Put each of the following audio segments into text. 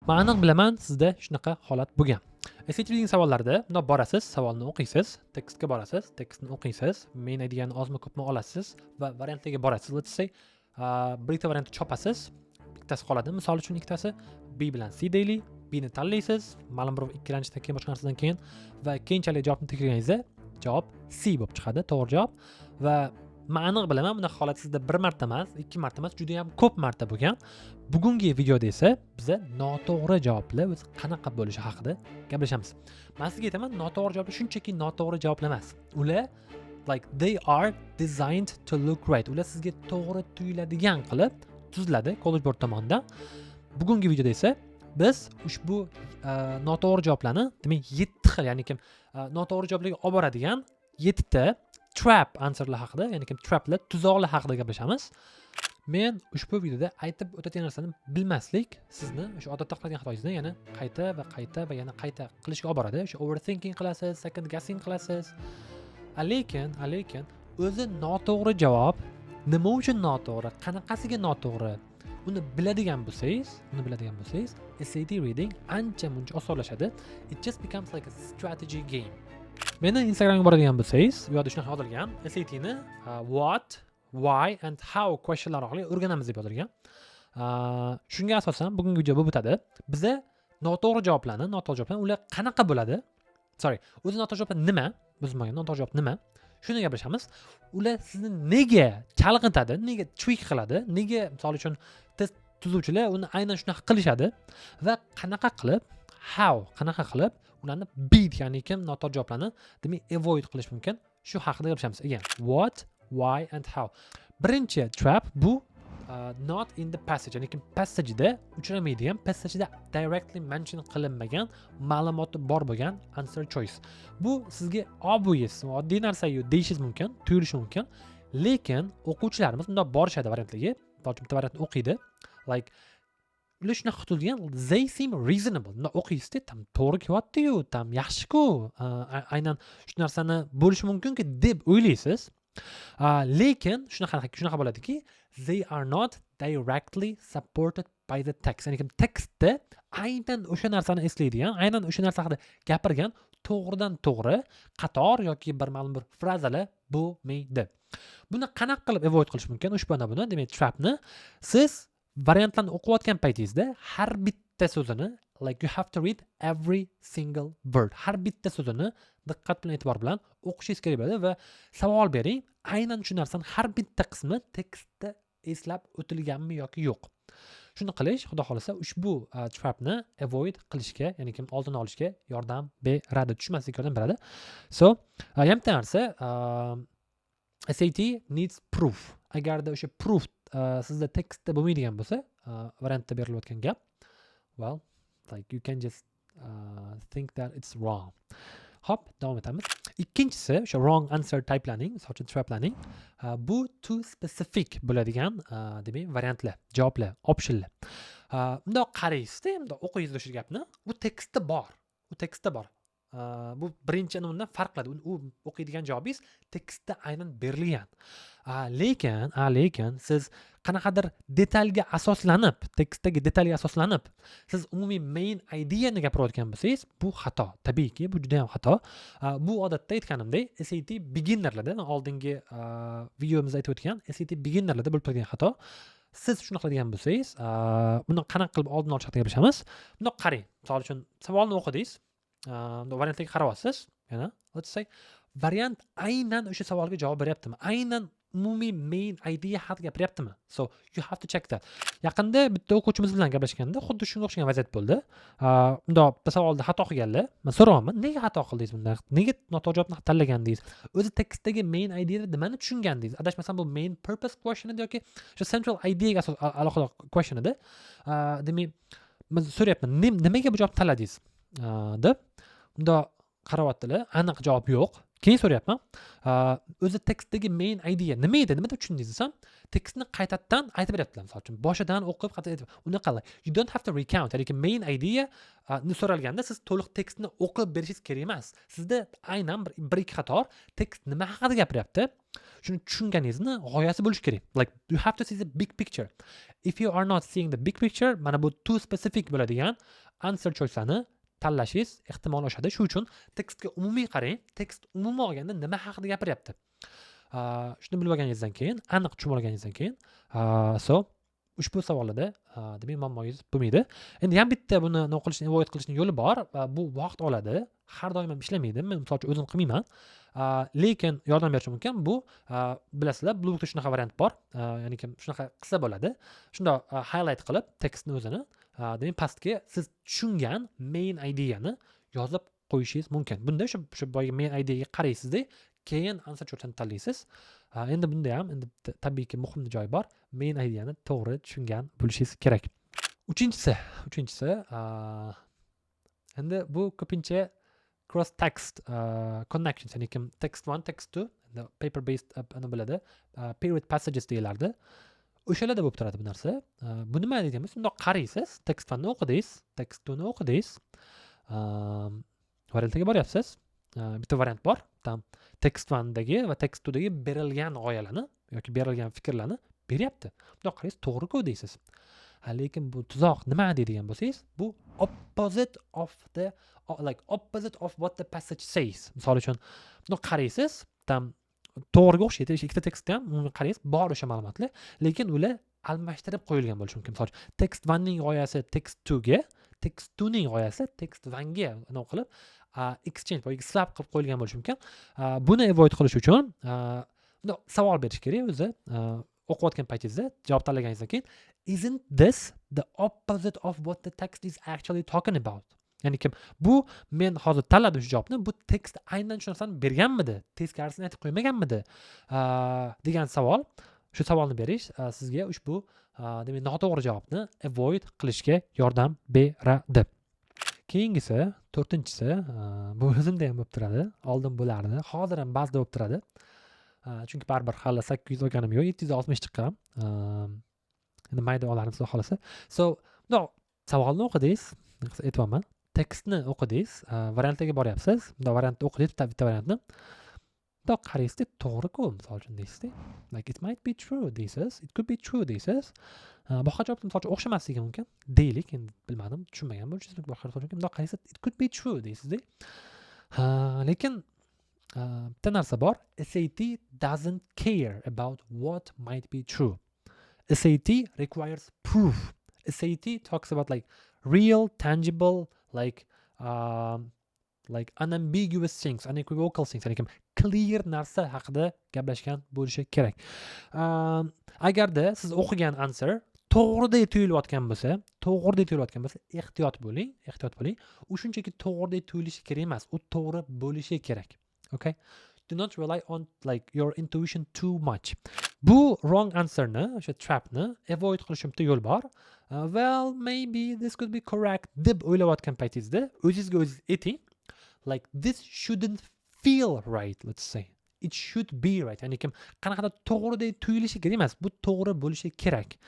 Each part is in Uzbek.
Men aniq bilaman sizda shunaqa holat bo'lgan. SAT reading savollarida bundoq borasiz, savolni o'qiysiz, tekstga borasiz, tekstni o'qiysiz, main ideani ozmi ko'pmi olasiz va variantlarga borasiz. Let's say bir ikkita variantni chopasiz, bittasi qoladi. Misol uchun ikkitasi B bilan C deylik. B ni tanlaysiz, ma'lum bir ikkilanishdan keyin boshqa narsadan keyin va keyinchalik javobni tekshirganingizda javob C bo'lib chiqadi, to'g'ri javob. Va men aniq bilaman, bunaqa holat sizda bir marta emas, ikki marta emas, juda ham ko'p marta bo'lgan. Bugungi videoda esa biz noto'g'ri javoblar o'zi qanaqa bo'lishi haqida gaplashamiz. Men sizga aytaman, noto'g'ri javoblar shunchaki noto'g'ri javoblar emas. Ular like they are designed to look right. Ular sizga to'g'ri tuyuladigan qilib tuziladi College Board tomonidan. Bugungi videoda esa biz ushbu noto'g'ri javoblarni, demak 7 xil, ya'ni noto'g'ri javoblarga olib boradigan 7 ta trap answerlar haqida, ya'ni traplar, tuzoqlar haqida gaplashamiz. Men ushbu videoda aytib o'tadigan narsani bilmaslik sizni o'sha odatda qiladigan xatoingizni yana qayta va yana qayta qilishga olib boradi. O'sha overthinking qilasiz, second guessing qilasiz. Lekin o'zi noto'g'ri javob nima uchun noto'g'ri, qanaqasiga noto'g'ri, uni biladigan bo'lsangiz, SAT reading ancha-muncha osonlashadi. It just becomes like a strategy game. Meni Instagramga boradigan bo'lsangiz, bu yerda shunaqa yozilgan, SAT ni what, why and how questionlar orqali o'rganamiz deb yozilgan. Shunga asosan bugungi video bo'lib o'tadi. Biza noto'g'ri javoblarni ular qanaqa bo'ladi? O'zi noto'g'ri javoblar nima? Bilmagan noto'g'ri javob nima? Shuni gaplashamiz. Ular sizni nega chalg'itadi, nega trick qiladi, nega misol uchun test tuzuvchilar uni aynan shunaqa qilishadi va qanaqa qilib ularni beat, ya'ni noto'g'ri javoblarni demak avoid qilish mumkin. Shu haqida gaplashamiz. Again, what, why and how. Birinchi trap bu not in the passage, ya'ni passageda uchramaydigan, passageda directly mention qilinmagan, ma'lumoti bor bo'lgan answer choice. Bu sizga obvious, oddiy narsa-yu deyishingiz mumkin, tuyulishi mumkin, lekin o'quvchilarimiz bundoq borishadi variantlarga, bitta variantni o'qiydi, like ular shunaqa tuzilgan, they seem reasonable. Unda o'qiysizda tam to'g'ri kelyapti-yu, tam yaxshi-ku, aynan shu narsani bo'lishi mumkin-ku deb o'ylaysiz. Lekin shunaqa bo'ladiki, they are not directly supported by the text. Ya'ni tekstda aynan o'sha narsani eslaydigan, aynan o'sha narsa haqida gapirgan to'g'ridan to'g'ri qator yoki bir ma'lum bir frazalar bo'lmaydi. Buni qanaqa qilib avoid qilish mumkin? Ushbu buni, demak, trapni siz variantlarni o'qiyotgan paytingizda har bitta so'zini, like you have to read every single word. Har bitta so'zini diqqat bilan, e'tibor bilan o'qishingiz kerak bo'ladi va savol bering. Aynan shu narsani har bitta qismi tekstda eslab o'tilganmi yoki yo'q. Shuni qilish, xudo xolasa, ushbu trapni avoid qilishga, ya'ni oldini olishga yordam beradi, tushmaslikka yordam beradi. So, bitta narsa, SAT needs proof. Agarda o'sha proof sizda tekstda bo'lmaydigan bo'lsa, variantda berilayotgan gap, well, like you can just think that it's wrong. Hop, davom etamiz. Ikkinchisi, o'sha wrong answer type'larning, sochi trap'larning, bu too specific bo'ladigan, demak, variantlar, javoblar, optionlar. Bundoq qaraysizda, bundoq o'qiysiz o'sha gapni, u tekstda bor. Bu birinchi undan farq qiladi. U o'qiydigan javobingiz tekstda aynan berilgan. Lekin siz qanaqadir detalga asoslanib, tekstdagi detalga asoslanib, siz umumiy main ideani gapirayotgan bo'lsangiz, bu xato. Tabiiyki, bu juda ham xato. Bu odatda aytganimdek, SAT beginnerlarda, oldingi videomizda aytib o'tgan, SAT beginnerlarda bo'lib turgan xato. Siz shuni qiladigan bo'lsangiz, buni qanaqa qilib oldini olish haqida gaplashamiz. Bundoq qarang. Misol uchun savolni o'qidingiz, variantlarga qarayapsiz, yana let's say variant aynan o'sha savolga javob beryaptimi, aynan umumiy main idea haqida gapiryaptimi. So you have to check that. Yaqinda bitta o'quvchimiz bilan gaplashganda xuddi shunga o'xshagan vaziyat bo'ldi. Bundoq bitta savolda xato qilganlar. Men so'rayman, nega xato qildingiz bunda? Nega noto'g'ri javobni tanlagandingiz? O'zi tekstdagi main ideada nimani tushungandingiz? Adashmasam bu main purpose question edi yoki o'sha central ideaga alohida question edi. Demak, men so'rayapman, nimaga bu javobni tanladingiz? Deb bundoq qarayaptilar, aniq javob yo'q. Keyin so'rayapman, o'zi tekstdagi main idea nima edi? Nima deb tushundingiz desam, tekstni qaytadan aytib beryaptilar. Misol uchun, boshidan o'qib qayta aytib. Unaqa you don't have to recount. Ya'ni main idea so'ralganda siz to'liq tekstni o'qib berishingiz kerak emas. Sizda aynan bir ikki qator tekst nima haqida gapiryapti, Shuni tushunganingizni g'oyasi bo'lishi kerak. Like you have to see the big picture. If you are not seeing the big picture, mana bu too specific bo'ladigan answer choice'larni tanlashingiz ehtimoli oshadi. Shuning uchun tekstga umumiy qarang. Tekst umuman olganda nima haqida gapiryapti. Shuni bilib olganingizdan keyin, aniq tushunib olganingizdan keyin, ushbu savolda demak muammongiz bo'lmaydi. Endi ham bitta buni nima qilishni, avoid qilishning yo'li bor. Bu vaqt oladi. Har doim ham ishlamaydi. Men misol uchun o'zim qilmayman. Lekin yordam berishi mumkin. Bu bilasizlar, Bluebookda shunaqa variant bor. Ya'ni kim shunaqa qilsa bo'ladi. Shunda highlight qilib tekstni o'zini, demak pastga siz tushungan main ideyani yozib qo'yishingiz mumkin. Bunda o'sha boyagi main ideyaga qaraysiz-da, keyin answer cho'chani tanlaysiz. Endi bunda ham endi tabiiyki muhim joy bor. Main ideyani to'g'ri tushungan bo'lishingiz kerak. Uchinchisi, endi bu ko'pincha cross text connections, ya'ni kim text 1, text 2, paper based ana bo'ladi, period passages deyilardi. O'shalarda bo'lib turadi bu narsa. Bu nima deymiz? Bundoq qaraysiz, text 1 ni o'qidingiz, text 2 ni o'qidingiz. Variantga boryapsiz. Bitta variant bor. Text 1 dagi va text 2 dagi berilgan g'oyalarni yoki berilgan fikrlarni beryapti. Bundoq qaraysiz, to'g'ri-ku deysiz. Lekin bu tuzoq nima deydigan bo'lsangiz, bu opposite of what the passage says. Misol uchun, bundoq qaraysiz, to'g'riga o'xshaydi. Ikkita tekstda ham qaraysiz, bor o'sha ma'lumotlar, lekin ular almashtirib qo'yilgan bo'lishi mumkin. Misol uchun, text 1 ning g'oyasi text 2 ga, text 2 ning g'oyasi text 1 ga nima qilib exchange yoki swap qilib qo'yilgan bo'lishi mumkin. Buni avoid qilish uchun savol berish kerak o'zi. O'qiyotgan paytingizda javob tanlaganingizdan keyin, isn't this the opposite of what the text is actually talking about? Ya'ni kim bu men hozir tanladim shu javobni, bu tekst aynan shu narsani berganmidi, teskarisini aytib qo'ymaganmidi degan savol. Shu savolni berish sizga ushbu demak noto'g'ri javobni avoid qilishga yordam beradi. Keyingisi, 4-inchisi, bu o'zimda ham bo'lib turadi, oldin bo'lardi, hozir ham ba'zida bo'lib turadi. Chunki baribir hali 800 olganim yo'q, 760 chiqqan. Endi mayda olarmiz xudo xolasa. No, savolni o'qidingiz, aytyapman. Tekstni o'qidingiz, variantga boryapsiz. Bunda variantni o'qidingiz, bitta variantni. Bundoq qaraysiz, to'g'ri-ku, misol uchun deysiz. Like it might be true deysiz, it could be true deysiz. Boshqa javob misol uchun o'xshamasligi mumkin. Deylik, endi bilmadim, tushunmagan bo'lishingiz mumkin. Boshqa javob bundoq qaraysiz, it could be true deysiz. Lekin bitta narsa bor. SAT doesn't care about what might be true. SAT requires proof. SAT talks about like real, tangible, like unambiguous things, unequivocal things, ya'ni clear narsa haqida gaplashgan bo'lishi kerak. Agarda siz o'qigan answer to'g'ridek tuyulayotgan bo'lsa, ehtiyot bo'ling. U shunchaki to'g'ridek tuyulishi kerak emas, u to'g'ri bo'lishi kerak. Okay? Do not rely on like your intuition too much. Bu wrong answerni, o'sha trapni avoid qilishim bitta yo'l bor. Well, maybe this could be correct deb o'ylayotgan paytingizda o'zingizga o'zingiz ayting. Like this shouldn't feel right, let's say. It should be right. Ya'ni kim qanaqadir to'g'ridek tuyulishi kerak emas, bu to'g'ri bo'lishi kerak.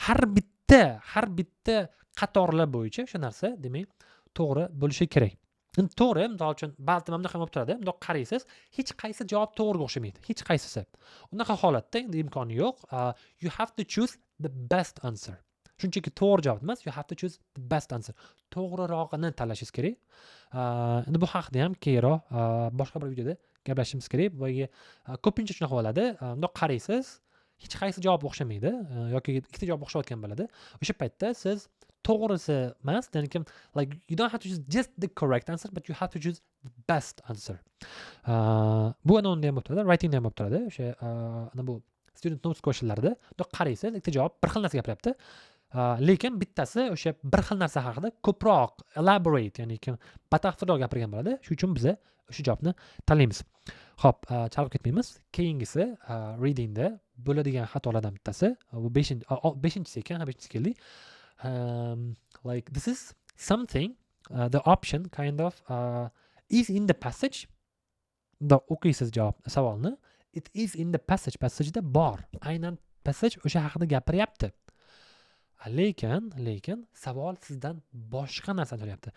Har bitta qatorlar bo'yicha o'sha narsa, demak, to'g'ri bo'lishi kerak. Endi to'g'ri, misol uchun ba'zida ham bo'lib turadi. Bundoq qaraysiz, hech qaysi javob to'g'riga o'xshamaydi. Hech qaysisi. Unaqa holatda endi imkoni yo'q. You have to choose the best answer. Shunchaki to'g'ri javob emas, you have to choose the best answer. To'g'rirog'ini tanlashingiz kerak. Endi bu haqida ham keyinroq boshqa bir videoda gaplashishimiz kerak. Boyagi ko'pincha shunaqa bo'ladi. Bundoq qaraysiz, hech qaysi javob o'xshamaydi yoki ikkita javob o'xshayotgan bo'ladi. O'sha paytda siz to'g'risi emas, ya'ni like you don't have to choose just the correct answer, but you have to choose the best answer. Bu anonda ham bo'lib turadi, writing ham bo'lib turadi. O'sha ana bu student notes questionlarda bundoq qaraysiz, ikkita javob bir xil narsa gapiryapti. Lekin bittasi o'sha bir xil narsa haqida ko'proq elaborate, ya'ni batafsilroq gapirgan bo'ladi. Shuning uchun biz o'sha javobni tanlaymiz. Xo'p, chalg'ib ketmaymiz. Keyingisi readingda bo'ladigan xatolardan bittasi. Bu 5-inchisi ekan, 5-inchisi keldik. Like this is something, the option kind of is in the passage. Da o'qiysiz javob savolni. It is in the passage. Passage'da bor. Aynan passage o'sha haqida gapiryapti. Lekin savol sizdan boshqa narsani so'rayapti.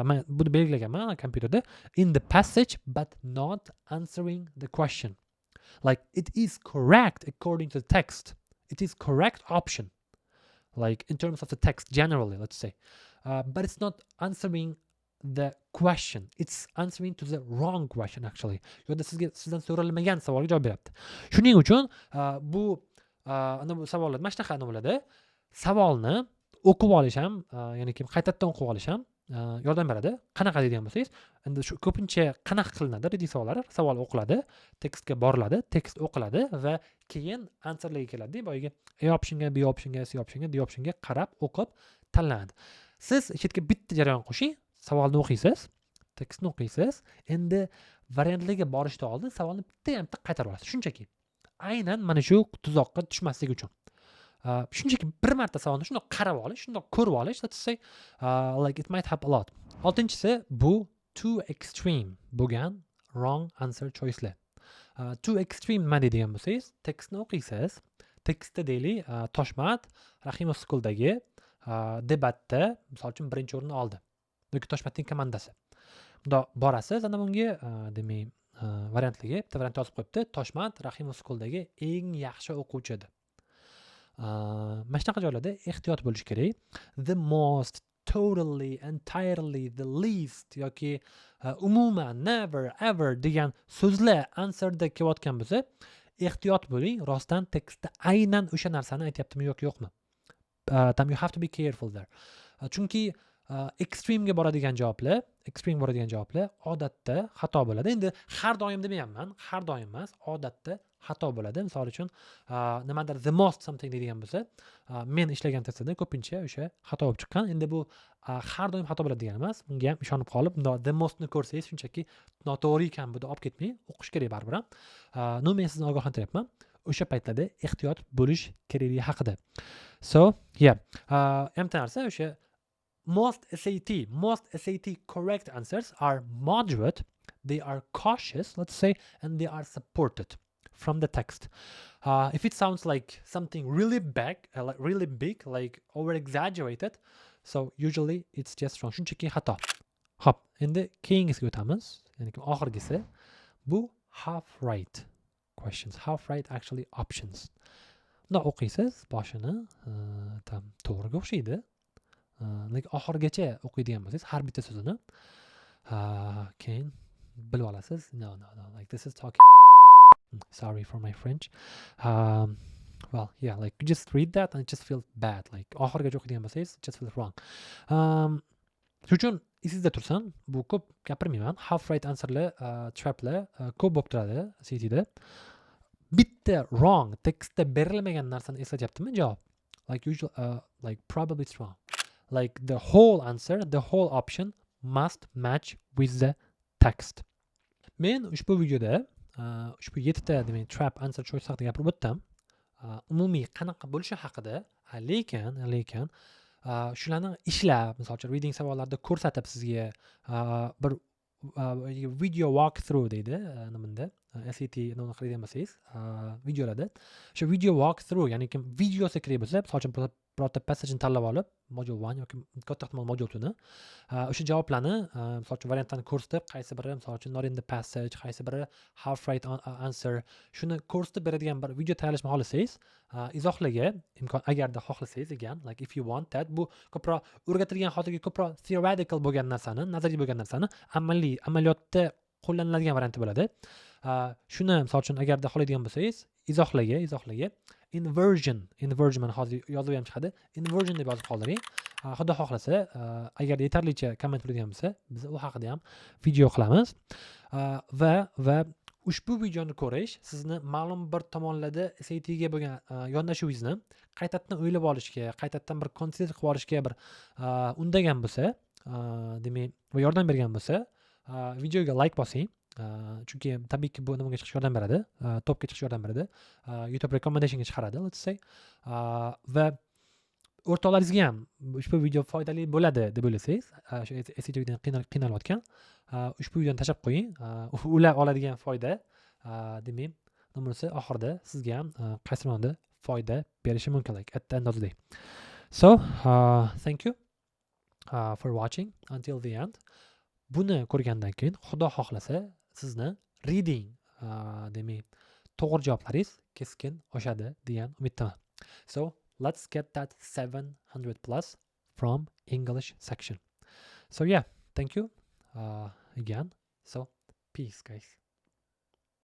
Men buni belgilaganman kompyuterda. In the passage but not answering the question. Like it is correct according to the text. It is correct option. Like in terms of the text generally, let's say. But it's not answering the question. It's answering to the wrong question actually. Yo'da sizdan so'ralmagan savolga javob beryapti. Shuning uchun bu savollar mana shunaqa nima bo'ladi? Savolni o'qib olish ham, ya'ni qaytadan o'qib olish ham yordam beradi. Qanaqa deydigan bo'lsangiz, endi shu ko'pincha qanaqa qilinadi? Reading savollari, savol o'qiladi, tekstga boriladi, tekst o'qiladi va keyin answerlarga keladi. Boyagi A optionga, B optionga, C optionga, D optionga qarab o'qib tanlanadi. Siz chetga bitta jarayon qo'shing, savolni o'qiysiz, tekstni o'qiysiz. Endi variantlarga borishdan oldin savolni bitta qaytarib olasiz. Shunchaki aynan mana shu tuzoqqa tushmaslik uchun. Shunchaki bir marta savolni shundoq qarab olish, shundoq ko'rib olish, let's say, like it might help a lot. 6-si bu too extreme bo'lgan wrong answer choice'lar. Too extreme nima deydigan bo'lsangiz, tekstni o'qiysiz. Tekstda deylik, Toshmat Rahimov School'dagi debatda, misol uchun, birinchi o'rinni oldi. Yoki Toshmatning komandasi. Bunda borasiz, ana bunga demak, variantlarga bitta variant yozib qo'yibdi. Toshmat Rahimov School'dagi eng yaxshi o'quvchi edi. Mana shunaqa joylarda ehtiyot bo'lish kerak. The most, totally, entirely, the least yoki umuman, never, ever degan so'zlar answerda kelayotgan bo'lsa, ehtiyot bo'ling. Rostdan tekstda aynan o'sha narsani aytyaptimi yoki yo'qmi? You have to be careful there. Chunki extreme'ga boradigan javoblar odatda xato bo'ladi. Endi har doim demayapman, har doim emas, odatda xato bo'ladi. Misol uchun, nimadir the most something deydigan bo'lsa, men ishlagan testda ko'pincha o'sha xato bo'lib chiqqan. Endi bu har doim xato bo'ladi degani emas. Bunga ham ishonib qolib, bunda the mostni ko'rsangiz, shunchaki noto'g'ri ekan bu deb olib ketmang, o'qish kerak baribir ham. Men sizni ogohlantiryapman. O'sha paytlarda ehtiyot bo'lish kerakligi haqida. So, yeah. Hamma narsa o'sha most SAT correct answers are moderate, they are cautious, let's say, and they are supported from the text. If it sounds like something really big, like over exaggerated, so usually it's just wrong. Shunchaki xato. Hop, endi keyingisiga o'tamiz. Ya'ni oxirgisi bu half right questions. Half right actually options. Buni o'qiysiz, boshini tam to'g'riga o'xshaydi. Lekin oxirgacha o'qiydigan bo'lsangiz har bitta so'zini keyin bilib olasiz. No, like this is talking. Sorry for my French. Well, yeah, like you just read that and it just feels bad. Like oxirgacha o'qiydigan bo'lsangiz, it just feels wrong. Shuning uchun esingizda tursin, bu ko'p gapirmayman. Half right answerlar, traplar ko'p bo'lib turadi CT'da. Bitta wrong tekstda berilmagan narsani eslatyaptimi javob? Like usual, like probably it's wrong. Like the whole answer, the whole option must match with the text. Men ushbu videoda ushbu 7 ta demak trap answer choice haqida gapirib o'tdim. Umumiy qanaqa bo'lishi haqida, lekin shularni ishlab, misol uchun reading savollarida ko'rsatib sizga bir video walk through deydi nimanda SAT nima qiladigan bo'lsangiz videolarda shu video walk through, ya'ni kim videosi kerak bo'lsa, misol uchun birorta passageni tanlab olib, module 1 yoki katta ehtimol module 2 ni o'sha javoblarni misol uchun variantlarni ko'rsatib, qaysi biri misol uchun not in the passage, qaysi biri half right answer, shuni ko'rsatib beradigan bir video tayyorlashni xohlasangiz, izohlarga agarda xohlasangiz ekan, like if you want that, bu ko'proq o'rgatilgan hozirgi ko'proq theoretical bo'lgan narsani, nazariy bo'lgan narsani amaliyotda qo'llaniladigan varianti bo'ladi. Shuni misol uchun agarda xohlaydigan bo'lsangiz, izohlarga inversion mana hozir yozib ham chiqadi. Inversion deb yozib qoldiring. Xudo xohlasa, agar yetarlicha komment bo'ladigan bo'lsa, biz u haqida ham video qilamiz. Va ushbu videoni ko'rish sizni ma'lum bir tomonlarda SAT ga bo'lgan yondashuvingizni qaytadan o'ylab olishga, qaytadan bir konsider qilib olishga bir undagan bo'lsa, demak, va yordam bergan bo'lsa, videoga like bosing. Chunki tabiiyki bu nimaga chiqishga yordam beradi, topga chiqishga yordam beradi, YouTube recommendationga chiqaradi, let's say. Va o'rtoqlaringizga ham ushbu video foydali bo'ladi deb o'ylasangiz, shu SATdan qiynalayotgan, ushbu videoni tashlab qo'ying. Ular oladigan foyda, demak, nima bo'lsa, oxirida sizga ham qaysiroqda foyda berishi mumkin, like at the end of the day. So, thank you for watching until the end. Buni ko'rgandan keyin, xudo xohlasa, sizni reading, demak, to'g'ri javoblaringiz keskin oshadi degan umiddaman. So let's get that 700 plus from English section. So yeah, thank you again. So peace guys.